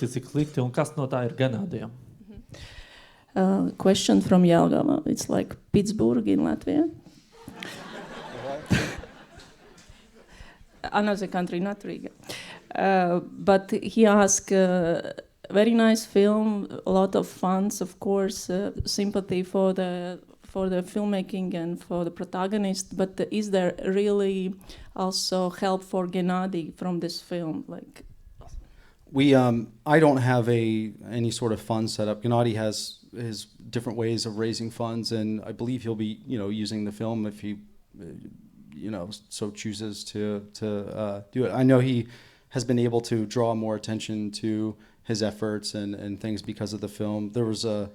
slikti, cik slikti, un kas no tā ir ganādiem? Question from Jelgava. It's like Pittsburgh in Latvia. Another country, not Riga. But he asked, very nice film, a lot of funds, of course, sympathy for the filmmaking and for the protagonist. But is there really also help for Gennady from this film? Like, I don't have any sort of fund set up. Gennady has his different ways of raising funds, and I believe he'll be, using the film if he, so chooses to do it. I know he has been able to draw more attention to his efforts and things because of the film. There was a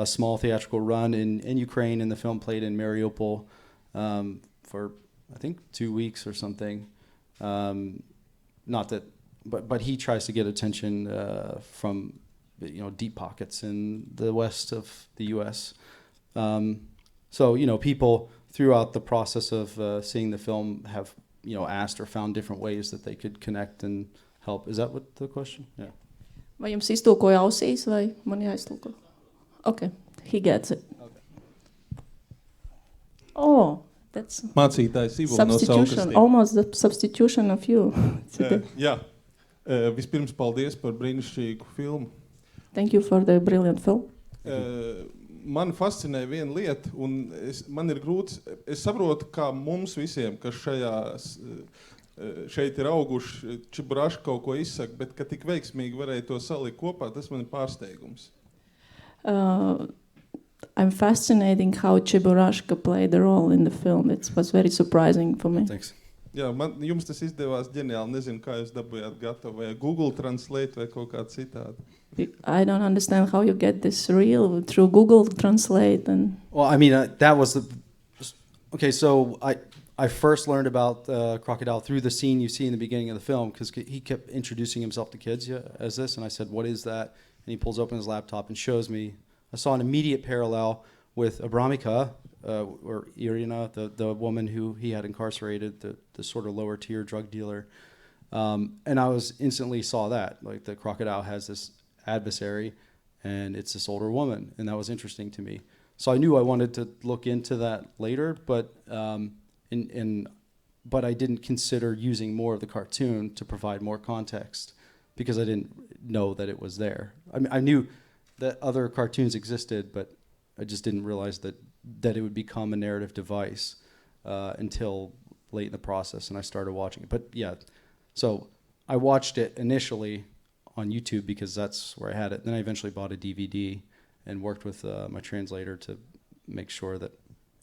small theatrical run in Ukraine, and the film played in Mariupol for I think 2 weeks or something. Not that, but he tries to get attention from deep pockets in the west of the U.S. So people throughout the process of seeing the film have asked or found different ways that they could connect and help. Is that what the question? Yeah. Vai jums iztulkoja ausīs, vai man jāiztulko? Okay, he gets it. Okay. Oh, that's mācītājs Ivo no substitution, almost the substitution of you. Jā. Vispirms paldies par brīnišķīgu filmu. Thank you for the brilliant film. Man fascinē viena lieta, un man ir grūts, es saprotu, kā mums visiem, kas šeit ir auguši, Čiburaška kaut ko izsaka, bet ka tik veiksmīgi varēja to salikt kopā, tas man ir pārsteigums. I'm fascinating how Čiburaška played the role in the film. It was very surprising for me. Thanks. Jā, jums tas izdevās ģeniāli. Nezinu, kā jūs dabujāt gatavu, vai Google Translate vai kaut kā citādi. I don't understand how you get this reel through Google Translate. And Well, I mean, that was the... Okay, so I first learned about Crocodile through the scene you see in the beginning of the film, because he kept introducing himself to kids as this, and I said, what is that? And he pulls open his laptop and shows me. I saw an immediate parallel with Abramika, or Irina, the woman who he had incarcerated, the sort of lower tier drug dealer. And I was instantly saw that, like the Crocodile has this adversary and it's this older woman, and that was interesting to me. So I knew I wanted to look into that later, but but I didn't consider using more of the cartoon to provide more context because I didn't know that it was there. I mean, I knew that other cartoons existed, but I just didn't realize that it would become a narrative device until late in the process, and I started watching it. But yeah, so I watched it initially on YouTube because that's where I had it. Then I eventually bought a DVD and worked with my translator to make sure that...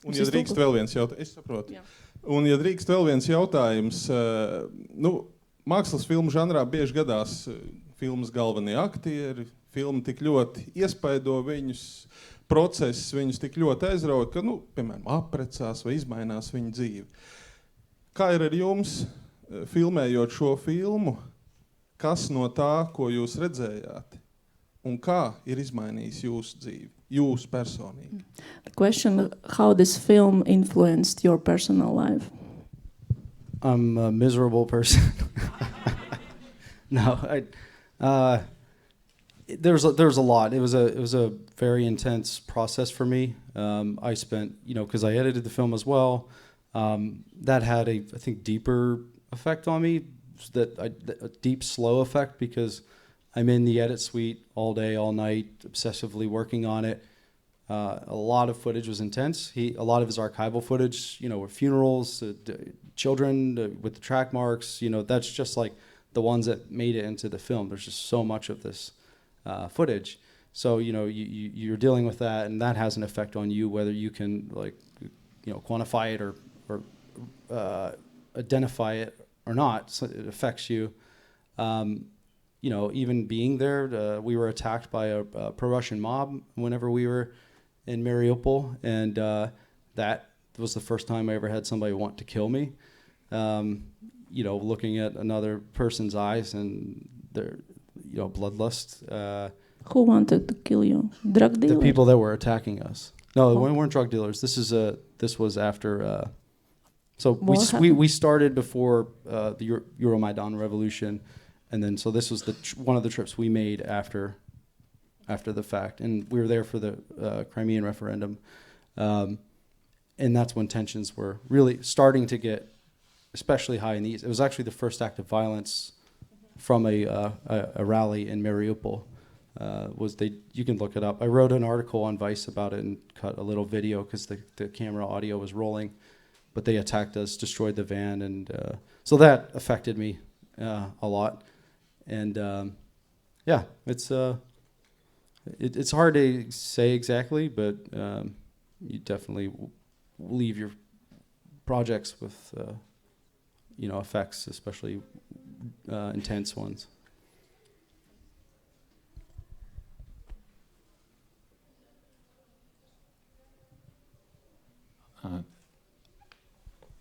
Un ja drīkst vēl viens jautājums, es saprotu. Jā. Un ja drīkst vēl viens jautājums, mākslas filmu žanrā bieži gadās filmas galvenie aktieri, filma tik ļoti iespaido viņus, process viņus tik ļoti aizrauja, ka, piemēram, apprecās vai izmainās viņu dzīvi. Kā ir ar jums, filmējot šo filmu, kas no tā, ko jūs redzējāt, un kā ir izmainījis jūsu dzīvi, jūs personīgi? The question, how this film influenced your personal life? I'm a miserable person. No, There's a lot. It was a very intense process for me. I spent, because I edited the film as well, that had I think deeper effect on me, a deep slow effect, because I'm in the edit suite all day, all night, obsessively working on it. A lot of footage was intense. A lot of his archival footage, with funerals, children with the track marks, that's just like the ones that made it into the film. There's just so much of this footage, so you're dealing with that, and that has an effect on you, whether you can quantify it or identify it or not. So it affects you. Even being there, we were attacked by a pro-Russian mob whenever we were in Mariupol, and that was the first time I ever had somebody want to kill me. Looking at another person's eyes and their bloodlust. Who wanted to kill you? Drug dealers? The people that were attacking us. No, we weren't drug dealers. This was after. So we started before the Euromaidan revolution, and then so this was one of the trips we made after the fact, and we were there for the Crimean referendum, and that's when tensions were really starting to get especially high in the east. It was actually the first act of violence from a rally in Mariupol. You can look it up. I wrote an article on Vice about it and cut a little video because the camera audio was rolling, but they attacked us, destroyed the van, and so that affected me a lot. And yeah, it's hard to say exactly, but you definitely leave your projects with effects, especially intense ones.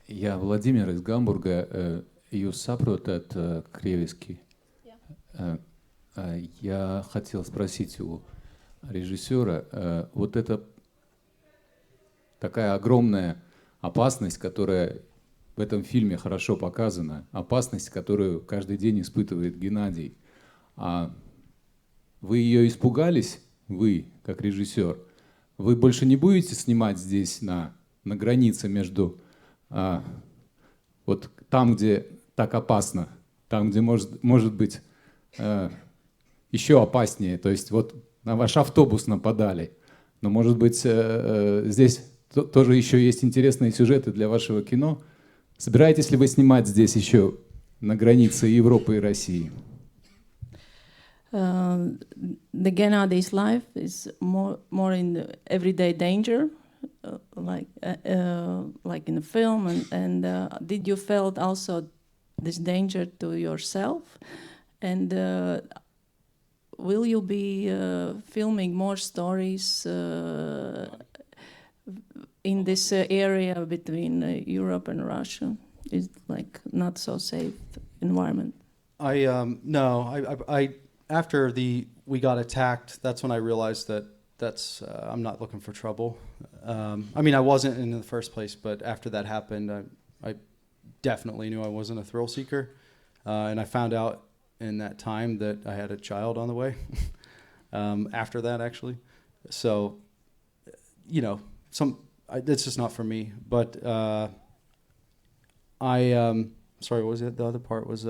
Я Владимир из Гамбурга. Jūs saprotat krieviski? Я хотел спросить у режиссера, вот это такая огромная опасность, которая в этом фильме хорошо показана, опасность, которую каждый день испытывает Геннадий. Вы ее испугались, вы, как режиссер? Вы больше не будете снимать здесь на границе между вот там, где так опасно, там, где может быть еще опаснее, то есть вот на ваш автобус нападали, но может быть здесь тоже еще есть интересные сюжеты для вашего кино. Собираетесь ли вы снимать здесь еще на границе Европы и России? The Gennadi's life is more in the everyday danger, like in the film, and did you felt also this danger to yourself, and will you be filming more stories in this area between Europe and Russia? Is like not so safe environment? I after we got attacked, that's when I realized that's I'm not looking for trouble. I mean, I wasn't in the first place, but after that happened, I definitely knew I wasn't a thrill seeker, and I found out in that time that I had a child on the way. After that, actually, so it's just not for me. But sorry, what was it? The other part was.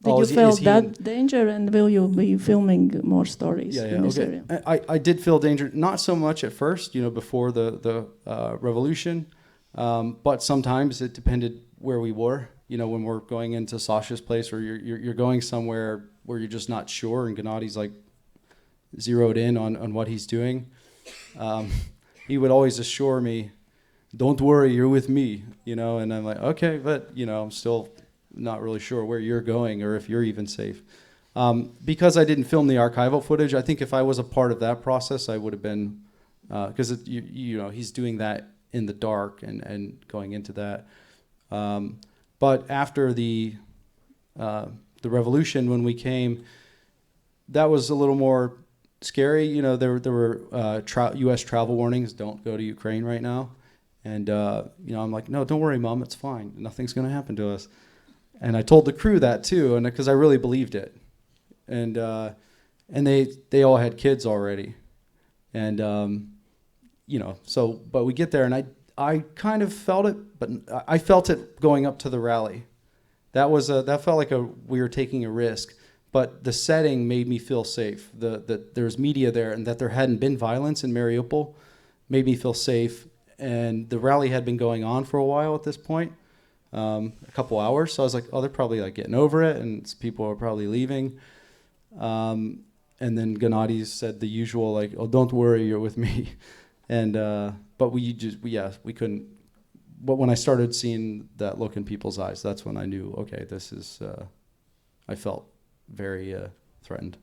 Did you feel that danger, and will you be filming more stories in this area? I did feel danger, not so much at first, before the revolution, but sometimes it depended where we were. When we're going into Sasha's place, or you're going somewhere where you're just not sure, and Gennadi's like zeroed in on what he's doing. He would always assure me, "Don't worry, you're with me," and I'm like, okay, but I'm still not really sure where you're going or if you're even safe. Because I didn't film the archival footage, I think if I was a part of that process, I would have been, because he's doing that in the dark and going into that. But after the revolution, when we came, that was a little more scary. There were U.S. travel warnings: don't go to Ukraine right now. And I'm like, no, don't worry, Mom, it's fine. Nothing's going to happen to us. And I told the crew that too, and because I really believed it. And they all had kids already, and but we get there, and I kind of felt it, but I felt it going up to the rally. That felt like we were taking a risk, but the setting made me feel safe. That there's media there, and that there hadn't been violence in Mariupol made me feel safe. And the rally had been going on for a while at this point. A couple hours, so I was like, oh, they're probably like getting over it, and people are probably leaving. And then Gennady said the usual, like, oh, don't worry, you're with me. And but we couldn't. But when I started seeing that look in people's eyes, that's when I knew, okay, this is. I felt very threatened.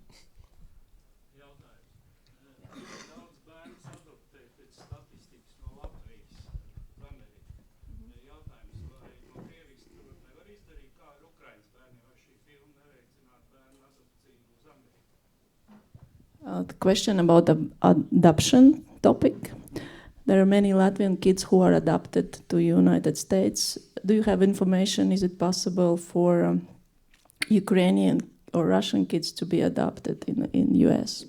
The question about the adoption topic. There are many Latvian kids who are adopted to United States. Do you have information? Is it possible for Ukrainian or Russian kids to be adopted in U.S.?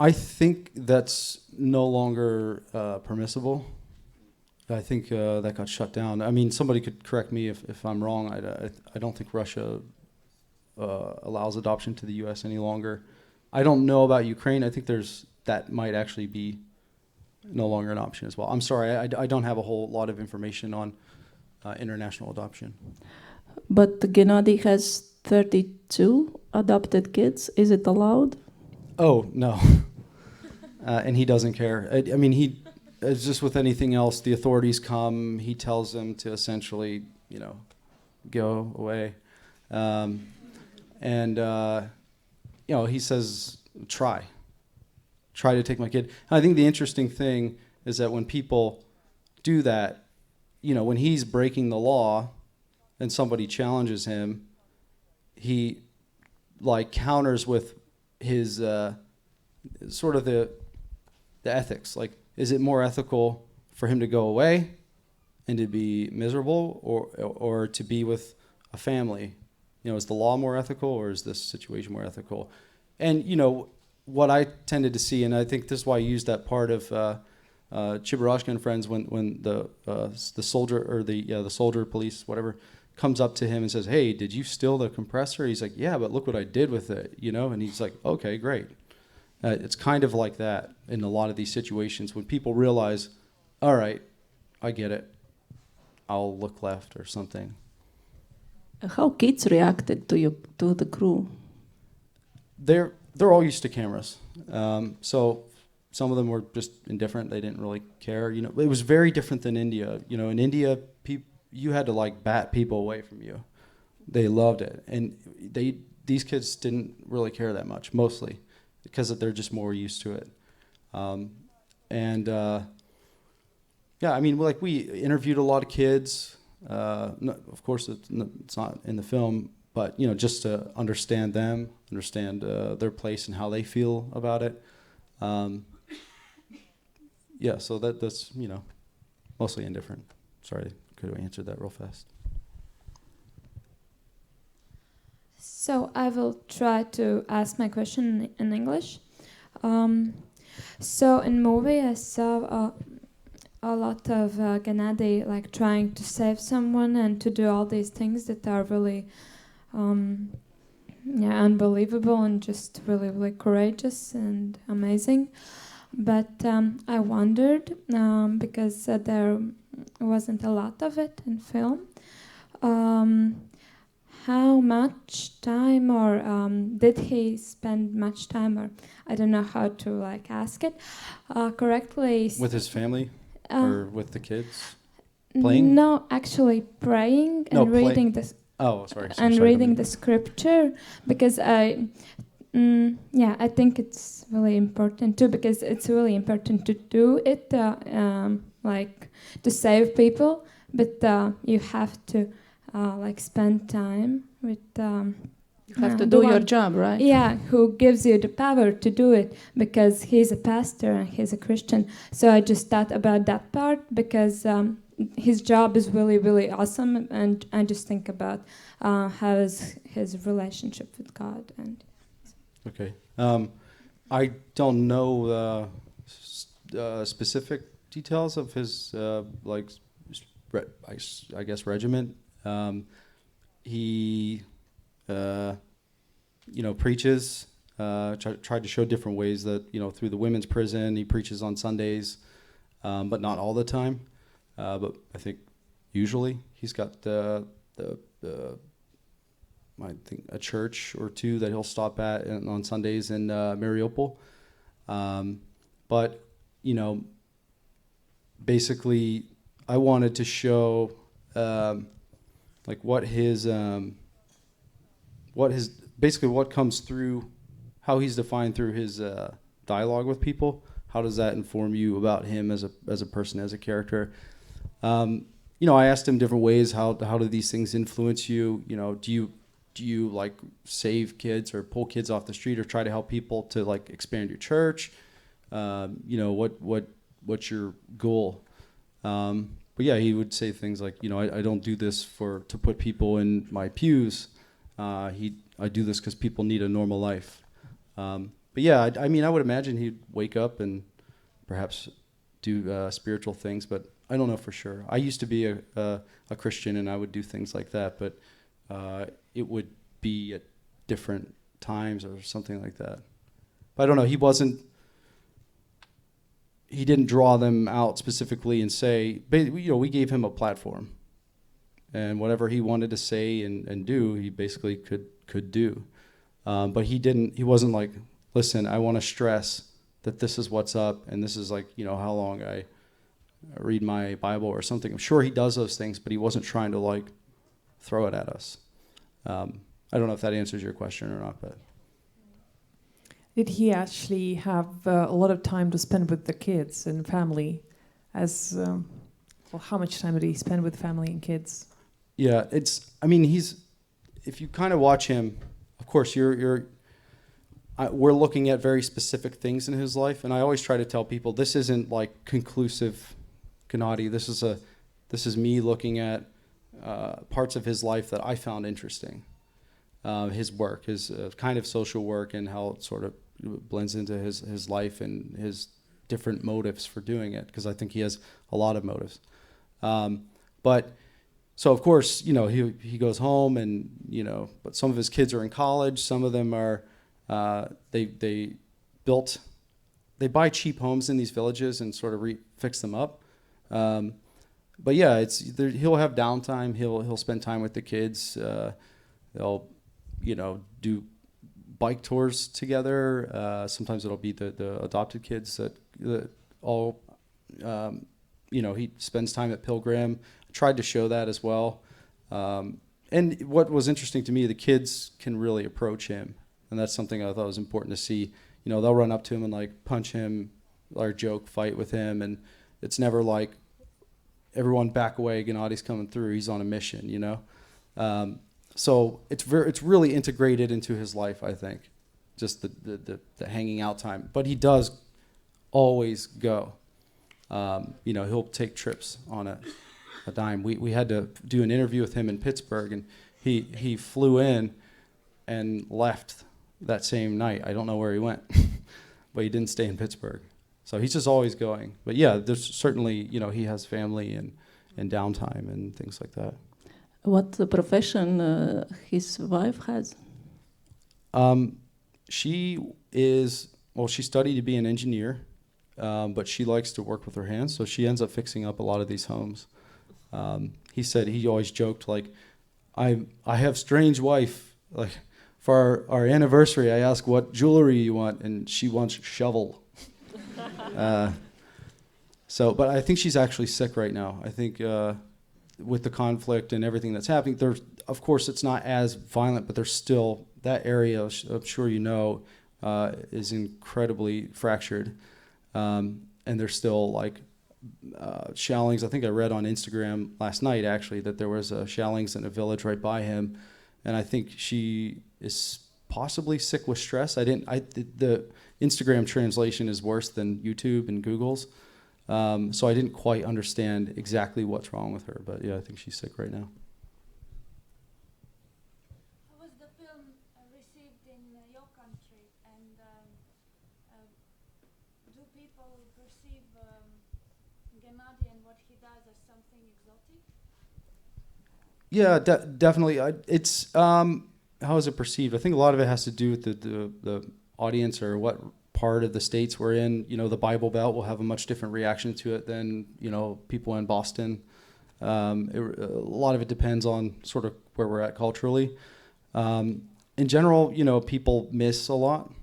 I think that's no longer permissible. I think that got shut down. I mean, somebody could correct me if I'm wrong. I don't think Russia allows adoption to the U.S. any longer. I don't know about Ukraine. I think that might actually be no longer an option as well. I'm sorry, I don't have a whole lot of information on international adoption. But Gennady has 32 adopted kids. Is it allowed? Oh, no. And he doesn't care. I mean, it's just with anything else, the authorities come, he tells them to essentially, go away. He says, try to take my kid. And I think the interesting thing is that when people do that, when he's breaking the law and somebody challenges him, he counters with his sort of the ethics. Like, is it more ethical for him to go away and to be miserable or to be with a family? Is the law more ethical or is this situation more ethical? And, what I tended to see, and I think this is why I used that part of Chibarashka and Friends when the soldier or the soldier police, whatever, comes up to him and says, "Hey, did you steal the compressor?" He's like, "Yeah, but look what I did with it," and he's like, "Okay, great." It's kind of like that in a lot of these situations when people realize, all right, I get it. I'll look left or something. How kids reacted to the crew? They're all used to cameras. So some of them were just indifferent. They didn't really care. It was very different than India. In India, you had to bat people away from you. They loved it. And these kids didn't really care that much, mostly, because they're just more used to it. We interviewed a lot of kids. Of course, it's not in the film, but just to understand them, understand their place and how they feel about it. So that's mostly indifferent. Sorry, could have answered that real fast. So I will try to ask my question in English. So in movie I saw a lot of Gennady trying to save someone and to do all these things that are really unbelievable and just really, really courageous and amazing. But I wondered, because there wasn't a lot of it in film, how much time or did he spend much time, or I don't know how to ask it correctly. With his family or with the kids? Playing? No, actually praying and reading this. Oh, sorry. And reading the scripture, because I think it's really important too, because it's really important to do it, to save people, but you have to spend time with. You have to do your job, right? Yeah, who gives you the power to do it, because he's a pastor and he's a Christian. So I just thought about that part, because his job is really, really awesome, and I just think about how is his relationship with God. And okay, I don't know the specific details of his I guess regiment. He preaches. Tried to show different ways that through the women's prison he preaches on Sundays, but not all the time. But I think usually he's got I think a church or two that he'll stop at on Sundays in Mariupol. But basically, I wanted to show what comes through, how he's defined through his dialogue with people. How does that inform you about him as a person, as a character? I asked him different ways. How do these things influence you? Do you save kids or pull kids off the street or try to help people to expand your church? What's your goal? But yeah, he would say things like, I don't do this to put people in my pews. I do this because people need a normal life. But yeah, I mean, I would imagine he'd wake up and perhaps do spiritual things, but I don't know for sure. I used to be a Christian, and I would do things like that, but it would be at different times or something like that. But I don't know. He didn't draw them out specifically and say, we gave him a platform, and whatever he wanted to say and do, he basically could do. But he wasn't like, listen, I want to stress that this is what's up, and this is like, how long I read my Bible or something. I'm sure he does those things, but he wasn't trying to like throw it at us. I don't know if that answers your question or not, but. Did he actually have a lot of time to spend with the kids and family? How much time did he spend with family and kids? Yeah, if you kind of watch him, of course, we're looking at very specific things in his life, and I always try to tell people this isn't like conclusive Gennady. This is me looking at parts of his life that I found interesting. His work, his kind of social work, and how it sort of blends into his life and his different motives for doing it, because I think he has a lot of motives. But so of course, he goes home, and but some of his kids are in college. Some of them are they buy cheap homes in these villages and sort of fix them up. But yeah, he'll have downtime. He'll spend time with the kids. They'll do bike tours together. Sometimes it'll be the adopted kids that all, he spends time at Pilgrim. I tried to show that as well. And what was interesting to me, the kids can really approach him. And that's something I thought was important to see. They'll run up to him and like punch him or joke, fight with him. And it's never like, everyone back away, Gennady's coming through, he's on a mission, So it's really integrated into his life, I think, just the hanging out time. But he does always go. He'll take trips on a dime. We had to do an interview with him in Pittsburgh, and he flew in and left that same night. I don't know where he went, but he didn't stay in Pittsburgh. So he's just always going. But yeah, there's certainly, he has family and downtime and things like that. What profession his wife has? She studied to be an engineer, but she likes to work with her hands, so she ends up fixing up a lot of these homes. He said he always joked, like, I have strange wife. Like, for our anniversary, I ask what jewelry you want, and she wants shovel. But I think she's actually sick right now. I think with the conflict and everything that's happening, of course it's not as violent, but there's still that area, I'm sure is incredibly fractured. And there's still like shellings. I think I read on Instagram last night actually that there was shellings in a village right by him, and I think she is possibly sick with stress. The Instagram translation is worse than YouTube and Google's. So I didn't quite understand exactly what's wrong with her, but yeah, I think she's sick right now. How was the film received in your country, and do people perceive Gennady and what he does as something exotic? Yeah, definitely. It's how is it perceived? I think a lot of it has to do with the audience or what part of the states we're in. The Bible Belt will have a much different reaction to it than people in Boston. A lot of it depends on sort of where we're at culturally. In general, people miss a lot.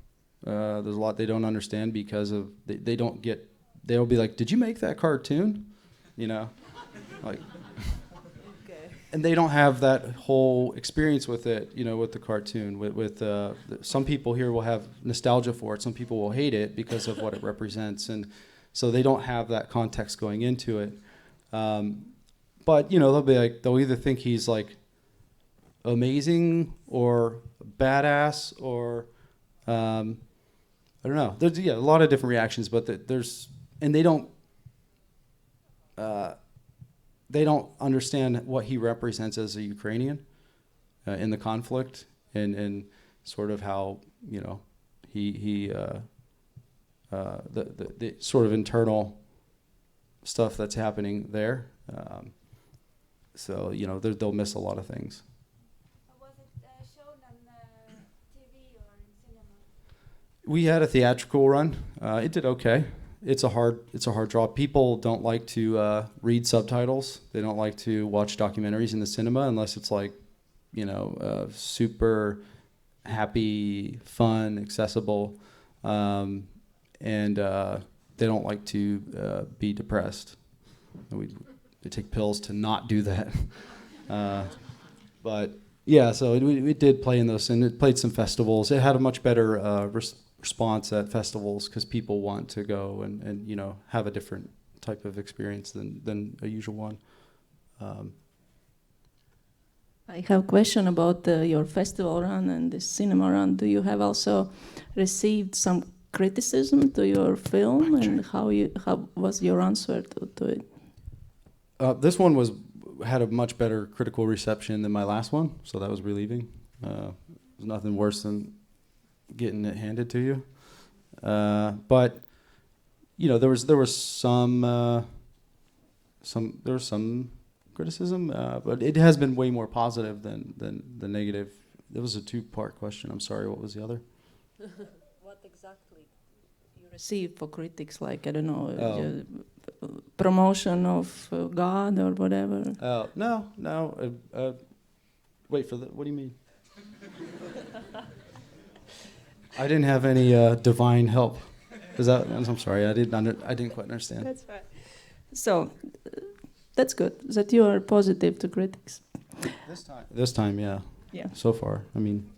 There's a lot they don't understand because of they don't get. They'll be like, "Did you make that cartoon?" Like. And they don't have that whole experience with it, with the cartoon. With some people here will have nostalgia for it. Some people will hate it because of what it represents, and so they don't have that context going into it. But they'll either think he's like amazing or badass or I don't know. There's a lot of different reactions, but they don't understand what he represents as a Ukrainian. in the conflict and sort of how the sort of internal stuff that's happening there. So they'll miss a lot of things. Was it shown on TV or in cinema? We had a theatrical run. It did okay. It's a hard draw. People don't like to read subtitles. They don't like to watch documentaries in the cinema unless it's like, super happy, fun, accessible, and they don't like to be depressed. They take pills to not do that. But yeah, so it did play in those, and it played some festivals. It had a much better response at festivals because people want to go and have a different type of experience than a usual one. I have a question about your festival run and the cinema run. Do you have also received some criticism to your film, and how was your answer to it? This one had a much better critical reception than my last one, so that was relieving. There's nothing worse than getting it handed to you. But there was some criticism, but it has been way more positive than the negative. It was a two-part question. I'm sorry. What was the other? What exactly you received for critics? Like, I don't know, promotion of God or whatever? No. Wait for what do you mean? I didn't have any divine help. I'm sorry. I didn't quite understand. That's right. So that's good that you are positive to critics. This time, yeah. Yeah. So far, I mean,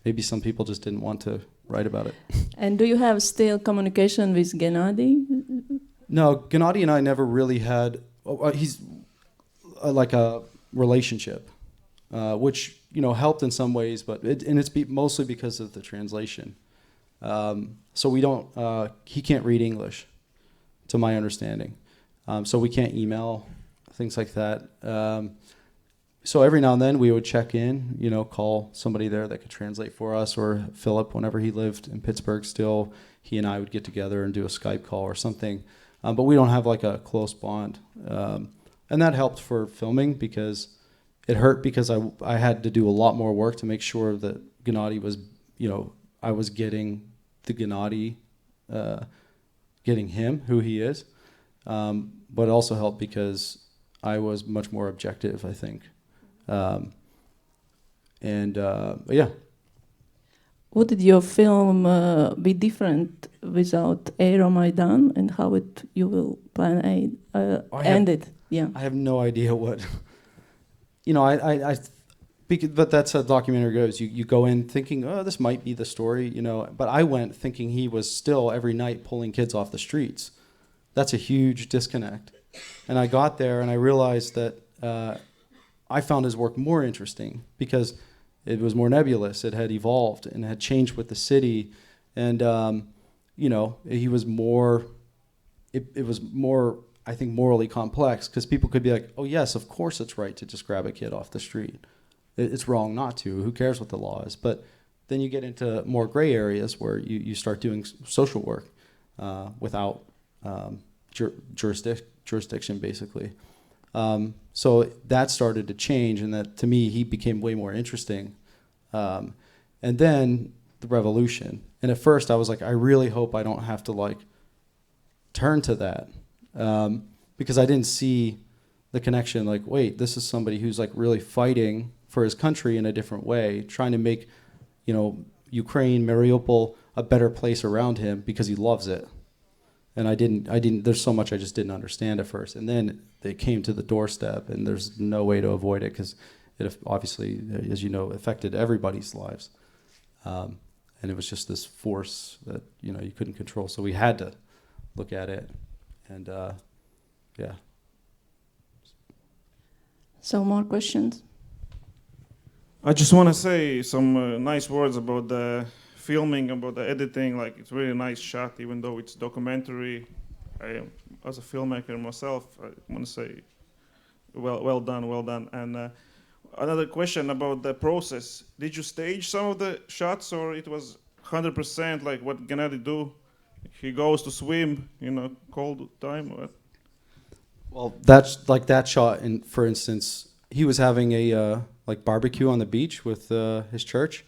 maybe some people just didn't want to write about it. And do you have still communication with Gennady? No, Gennady and I never really had. He's like a relationship, which helped in some ways, but it's mostly because of the translation. So we don't. He can't read English, to my understanding. So we can't email, things like that. So every now and then we would check in, call somebody there that could translate for us, or Philip, whenever he lived in Pittsburgh still, he and I would get together and do a Skype call or something. But we don't have like a close bond. And that helped for filming because it hurt because I had to do a lot more work to make sure that Gennady was, I was getting the Gennady, getting him, who he is. But it also helped because I was much more objective, I think. But yeah. Would your film be different without Euromaidan, and how you will plan end it? Yeah. I have no idea what. But that's how documentary goes. You go in thinking, oh, this might be the story, But I went thinking he was still every night pulling kids off the streets. That's a huge disconnect. And I got there and I realized that I found his work more interesting because it was more nebulous. It had evolved and had changed with the city. And, he was more, it was more, I think, morally complex because people could be like, oh, yes, of course it's right to just grab a kid off the street. It's wrong not to. Who cares what the law is? But then you get into more gray areas where you start doing social work without jurisdiction, basically. So that started to change, and that, to me, he became way more interesting. And then the revolution. And at first I was like, I really hope I don't have to turn to that. Because I didn't see the connection, wait, this is somebody who's really fighting for his country in a different way, trying to make, Ukraine, Mariupol, a better place around him because he loves it. And I didn't, there's so much I just didn't understand at first. And then they came to the doorstep, and there's no way to avoid it because it obviously, as you know, affected everybody's lives. And it was just this force that, you couldn't control. So we had to look at it. And, yeah. So more questions? I just want to say some nice words about the filming, about the editing. It's really nice shot, even though it's documentary. As a filmmaker myself, I want to say, well done. And another question about the process. Did you stage some of the shots, or it was 100% like what Gennady do? He goes to swim in a cold time. Or? Well, that's like that shot. And for instance, he was having a like barbecue on the beach with his church,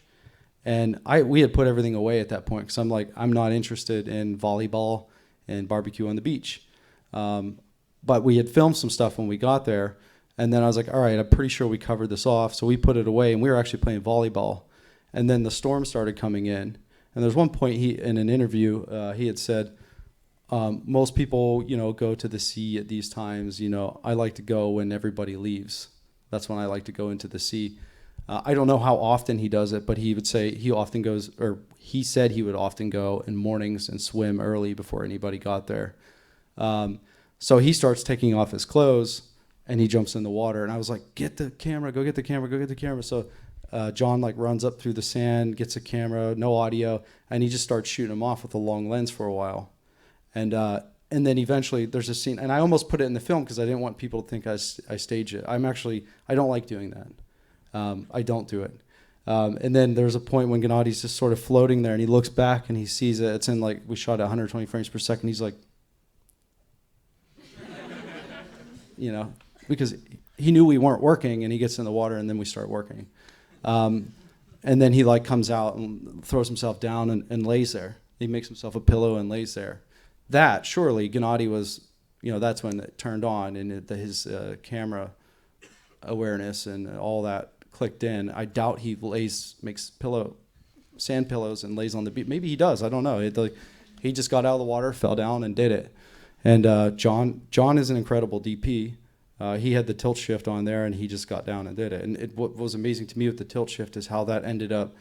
and we had put everything away at that point because I'm not interested in volleyball and barbecue on the beach. But we had filmed some stuff when we got there, and then I was like, all right, I'm pretty sure we covered this off, so we put it away, and we were actually playing volleyball, and then the storm started coming in, and there's one point in an interview he had said, most people, go to the sea at these times. I like to go when everybody leaves. That's when I like to go into the sea. I don't know how often he does it, but he would say he often goes, or he said he would often go in mornings and swim early before anybody got there. So he starts taking off his clothes and he jumps in the water. And I was like, get the camera, go get the camera, go get the camera. So John runs up through the sand, gets a camera, no audio, and he just starts shooting him off with a long lens for a while. And then eventually there's a scene, and I almost put it in the film because I didn't want people to think I stage it. I don't like doing that. I don't do it. And then there's a point when Gennady's just sort of floating there, and he looks back and he sees it. It's in we shot at 120 frames per second. He's like, because he knew we weren't working, and he gets in the water, and then we start working. And then he comes out and throws himself down and lays there. He makes himself a pillow and lays there. That, surely, Gennady was, that's when it turned on, and his camera awareness and all that clicked in. I doubt he makes sand pillows and lays on the beach. Maybe he does, I don't know. He just got out of the water, fell down, and did it. And John is an incredible DP. He had the tilt shift on there, and he just got down and did it. And what was amazing to me with the tilt shift is how that ended up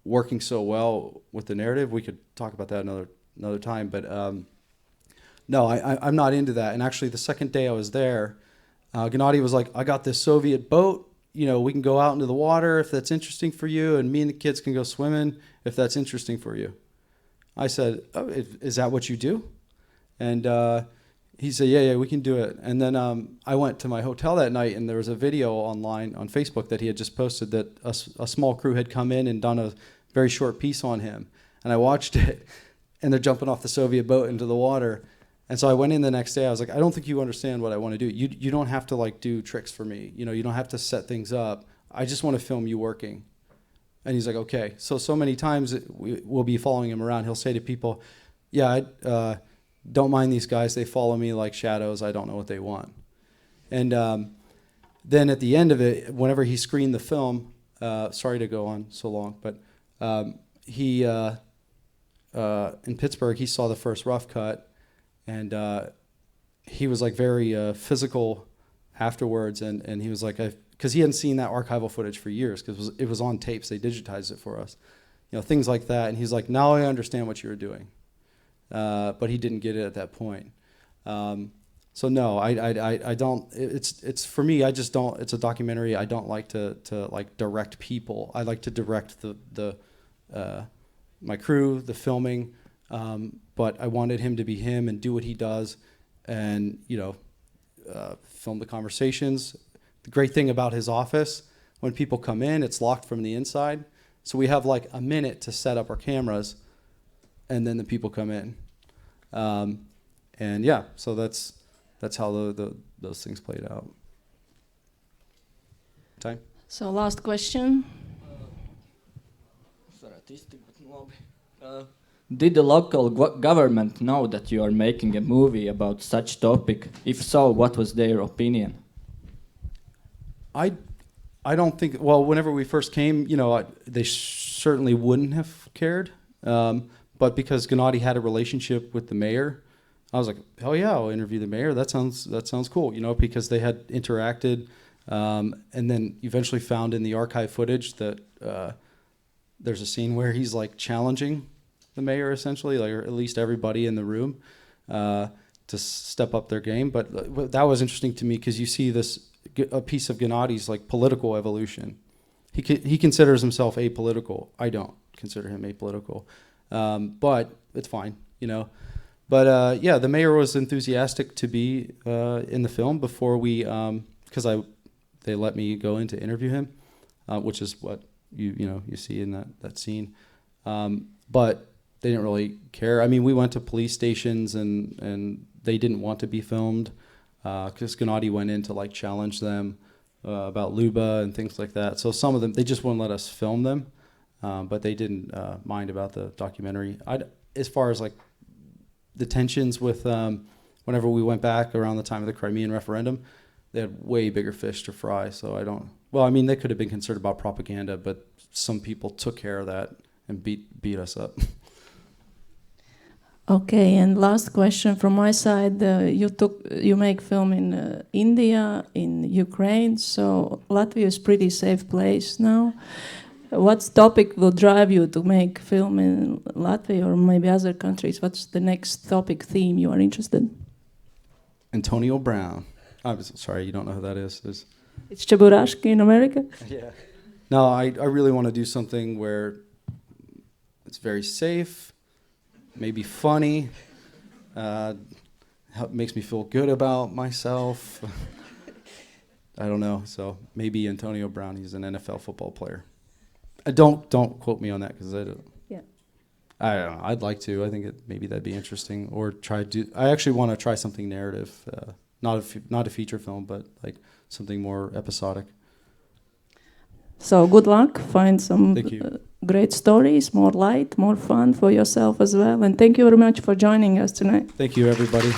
working so well with the narrative. We could talk about that another time, but no, I'm not into that. And actually, the second day I was there, Gennady was like, I got this Soviet boat. We can go out into the water if that's interesting for you, and me and the kids can go swimming if that's interesting for you. I said, oh, is that what you do? And he said, yeah, we can do it. And then I went to my hotel that night, and there was a video online on Facebook that he had just posted that a small crew had come in and done a very short piece on him. And I watched it, and they're jumping off the Soviet boat into the water. And so I went in the next day. I was like, I don't think you understand what I want to do. You don't have to do tricks for me. You don't have to set things up. I just want to film you working. And he's like, okay. So many times we'll be following him around. He'll say to people, yeah, I don't mind these guys. They follow me like shadows. I don't know what they want. And then at the end of it, whenever he screened the film, sorry to go on so long, but he in Pittsburgh, he saw the first rough cut, and he was very physical afterwards, and he was like, because he hadn't seen that archival footage for years, because it was on tapes. They digitized it for us, things like that. And he's like, now I understand what you were doing. But he didn't get it at that point. So no, I don't. It's for me. I just don't. It's a documentary. I don't like to direct people. I like to direct the my crew, the filming. But I wanted him to be him and do what he does, and film the conversations. The great thing about his office, when people come in, it's locked from the inside. So we have a minute to set up our cameras, and then the people come in. And yeah, so that's how those things played out. Time? So last question. Did the local government know that you are making a movie about such topic? If so, what was their opinion? I don't think. Well, whenever we first came, they certainly wouldn't have cared. But because Gennady had a relationship with the mayor, I was like, hell yeah, I'll interview the mayor. That sounds cool, because they had interacted, and then eventually found in the archive footage that there's a scene where he's challenging the mayor essentially, or at least everybody in the room, to step up their game. But that was interesting to me because you see a piece of Gennady's political evolution. He considers himself apolitical. I don't consider him apolitical. But it's fine, But yeah, the mayor was enthusiastic to be in the film before we, because they let me go in to interview him, which is what you see in that scene. But they didn't really care. I mean, we went to police stations and they didn't want to be filmed because Gennady went in to like challenge them about Luba and things like that. So some of them, they just wouldn't let us film them, but they didn't mind about the documentary. As far as like the tensions with whenever we went back around the time of the Crimean referendum, they had way bigger fish to fry. So well, I mean, they could have been concerned about propaganda, but some people took care of that and beat us up. Okay, and last question from my side. You make film in India, in Ukraine, so Latvia is pretty safe place now. What topic will drive you to make film in Latvia or maybe other countries? What's the next topic theme you are interested in? Antonio Brown. I'm sorry, you don't know who that is. It's Cheburashka in America? Yeah. No, I really want to do something where it's very safe, maybe funny, makes me feel good about myself. I don't know. So maybe Antonio Brown, he's an NFL football player. Don't quote me on that because I don't. Yeah. I don't know. I'd like to. I think maybe that'd be interesting. Or I actually want to try something narrative, not a feature film, but like something more episodic. So good luck. Find some Thank you. great stories, more light, more fun for yourself as well. And thank you very much for joining us tonight. Thank you, everybody.